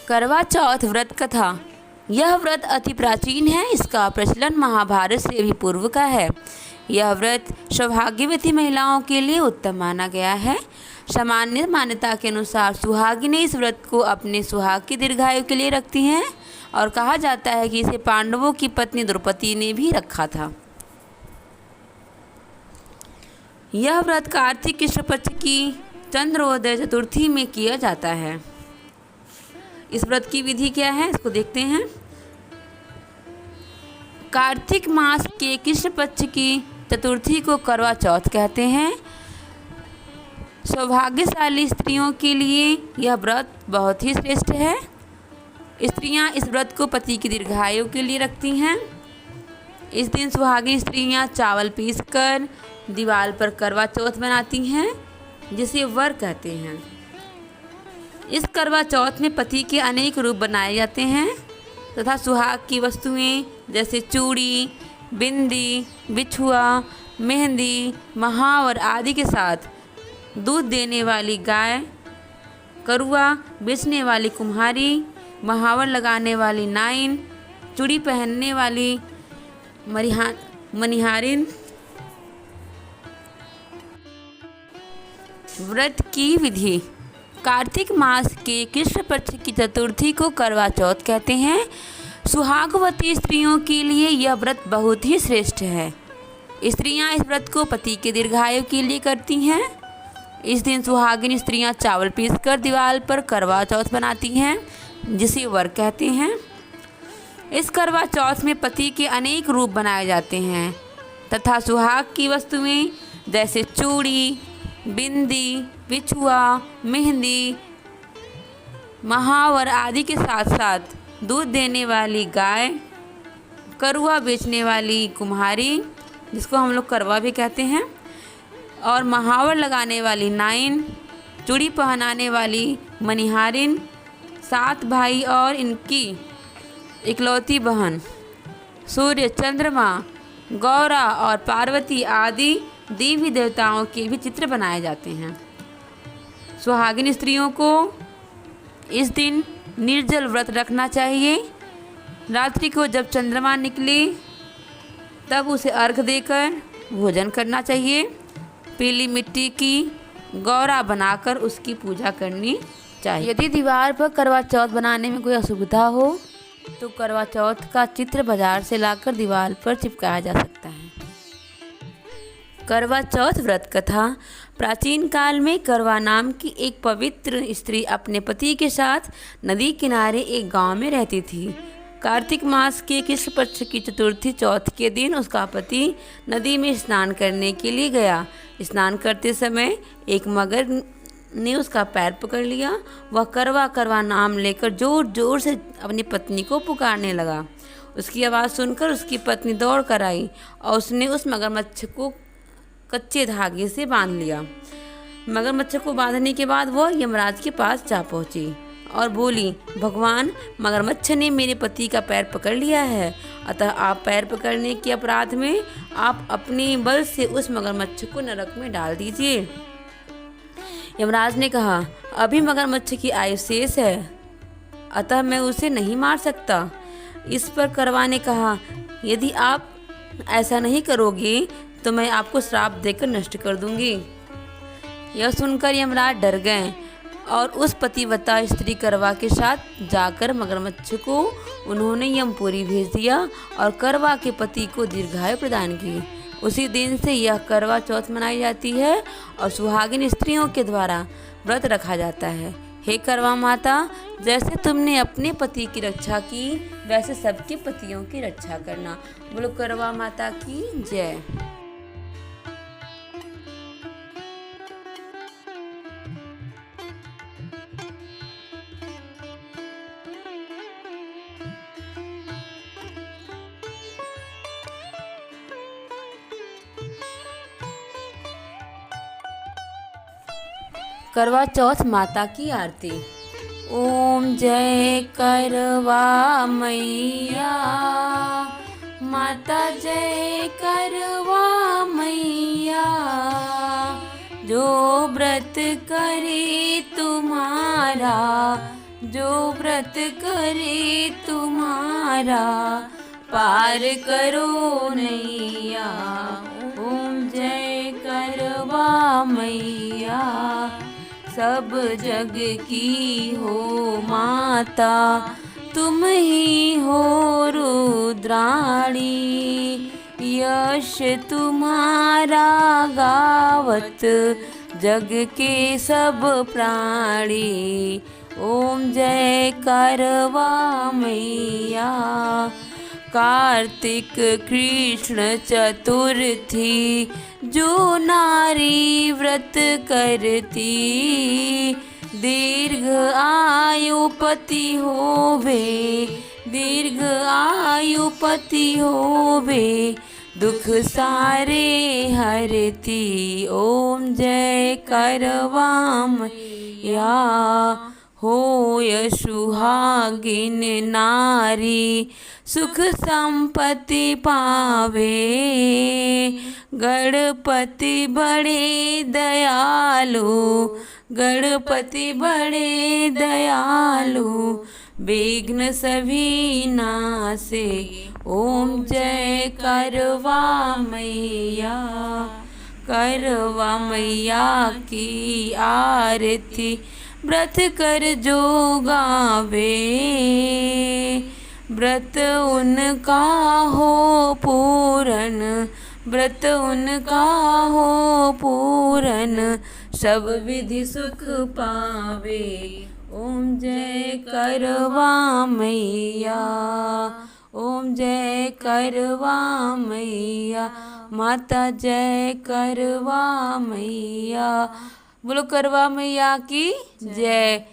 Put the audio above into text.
करवा चौथ व्रत कथा। यह व्रत अति प्राचीन है। इसका प्रचलन महाभारत से भी पूर्व का है। यह व्रत सौभाग्यवती महिलाओं के लिए उत्तम माना गया है। सामान्य मान्यता के अनुसार सुहागिनें इस व्रत को अपने सुहाग की दीर्घायु के लिए रखती हैं और कहा जाता है कि इसे पांडवों की पत्नी द्रौपदी ने भी रखा था। यह व्रत कार्तिक कृष्ण पक्ष की चंद्रोदय चतुर्थी में किया जाता है। इस व्रत की विधि क्या है, इसको देखते हैं। कार्तिक मास के कृष्ण पक्ष की चतुर्थी को करवा चौथ कहते हैं। सौभाग्यशाली स्त्रियों के लिए यह व्रत बहुत ही श्रेष्ठ है। स्त्रियां इस व्रत को पति की दीर्घायु के लिए रखती हैं। इस दिन सुहागिन स्त्रियां चावल पीसकर दीवार पर करवा चौथ बनाती हैं, जिसे वर कहते हैं। इस करवा चौथ में पति के अनेक रूप बनाए जाते हैं तथा सुहाग की वस्तुएं जैसे चूड़ी, बिंदी, बिछुआ, मेहंदी, महावर आदि के साथ दूध देने वाली गाय, करुआ बेचने वाली कुम्हारी, महावर लगाने वाली नाइन, चूड़ी पहनने वाली मनिहारिन। व्रत की विधि। कार्तिक मास के कृष्ण पक्ष की चतुर्थी को करवा चौथ कहते हैं। सुहागवती स्त्रियों के लिए यह व्रत बहुत ही श्रेष्ठ है। स्त्रियां इस व्रत को पति के दीर्घायु के लिए करती हैं। इस दिन सुहागिन स्त्रियां चावल पीसकर दीवार पर करवा चौथ बनाती हैं, जिसे वर कहते हैं। इस करवा चौथ में पति के अनेक रूप बनाए जाते हैं तथा सुहाग की वस्तुएं जैसे चूड़ी, बिंदी, बिछुआ, मेहंदी, महावर आदि के साथ साथ दूध देने वाली गाय, करुआ बेचने वाली कुम्हारी, जिसको हम लोग करवा भी कहते हैं, और महावर लगाने वाली नाइन, चूड़ी पहनाने वाली मनिहारिन, 7 भाई और इनकी इकलौती बहन, सूर्य, चंद्रमा, गौरा और पार्वती आदि देवी देवताओं के भी चित्र बनाए जाते हैं। सुहागिन स्त्रियों को इस दिन निर्जल व्रत रखना चाहिए। रात्रि को जब चंद्रमा निकले तब उसे अर्घ देकर भोजन करना चाहिए। पीली मिट्टी की गौरा बनाकर उसकी पूजा करनी चाहिए। यदि दीवार पर करवा चौथ बनाने में कोई असुविधा हो तो करवा चौथ का चित्र बाजार से लाकर दीवार पर चिपकाया जा सकता है। करवा चौथ व्रत कथा। प्राचीन काल में करवा नाम की एक पवित्र स्त्री अपने पति के साथ नदी किनारे एक गांव में रहती थी। कार्तिक मास के कृष्ण पक्ष की चतुर्थी चौथ के दिन उसका पति नदी में स्नान करने के लिए गया। स्नान करते समय एक मगर ने उसका पैर पकड़ लिया। वह करवा करवा नाम लेकर जोर जोर से अपनी पत्नी को पुकारने लगा। उसकी आवाज़ सुनकर उसकी पत्नी दौड़ कर आई और उसने उस मगरमच्छ को कच्चे धागे से बांध लिया। मगरमच्छ को बांधने के बाद वह यमराज के पास जा पहुंची और बोली, भगवान, मगरमच्छ ने मेरे पति का पैर पकड़ लिया है, अतः आप पैर पकड़ने के अपराध में आप अपने बल से उस मगरमच्छ को नरक में डाल दीजिए। यमराज ने कहा, अभी मगरमच्छ की आयु शेष है, अतः मैं उसे नहीं मार सकता। इस पर करवा ने कहा, यदि आप ऐसा नहीं करोगे तो मैं आपको श्राप देकर नष्ट कर दूंगी। यह सुनकर यमराज डर गए और उस पतिव्रता स्त्री करवा के साथ जाकर मगरमच्छ को उन्होंने यमपुरी भेज दिया और करवा के पति को दीर्घायु प्रदान की। उसी दिन से यह करवा चौथ मनाई जाती है और सुहागिन स्त्रियों के द्वारा व्रत रखा जाता है। हे करवा माता, जैसे तुमने अपने पति की रक्षा की वैसे सबके पतियों की रक्षा करना। बोलो करवा माता की जय। करवा चौथ माता की आरती। ओम जय करवा मैया, माता जय करवा मैया, जो व्रत करे तुम्हारा जो व्रत करे तुम्हारा, पार करो नैया। ओम जय करवा मैया, सब जग की हो माता, तुम ही हो रुद्राणी। यश तुम्हारा गावत, जग के सब प्राणी। ओम जय करवा मैया। कार्तिक कृष्ण चतुर्थी, जो नारी व्रत करती, दीर्घ आयु पति होवे, दीर्घ आयु पति होवे, दुख सारे हरती। ओम जय करवा मैया। होय सुहागिन नारी, सुख संपत्ति पावे, गणपति बड़े दयालु, गणपति बड़े दयालु, विघ्न सभी नासे। ओम जय करवा मैया। करवा मैया की आरती, व्रत कर जो गावे, व्रत उनका हो पूरन, व्रत उनका हो पूरन, सब विधि सुख पावे। ओम जय करवा मैया। ओम जय करवा मैया। माता जय करवा मैया। बोलो करवा मैया की जय।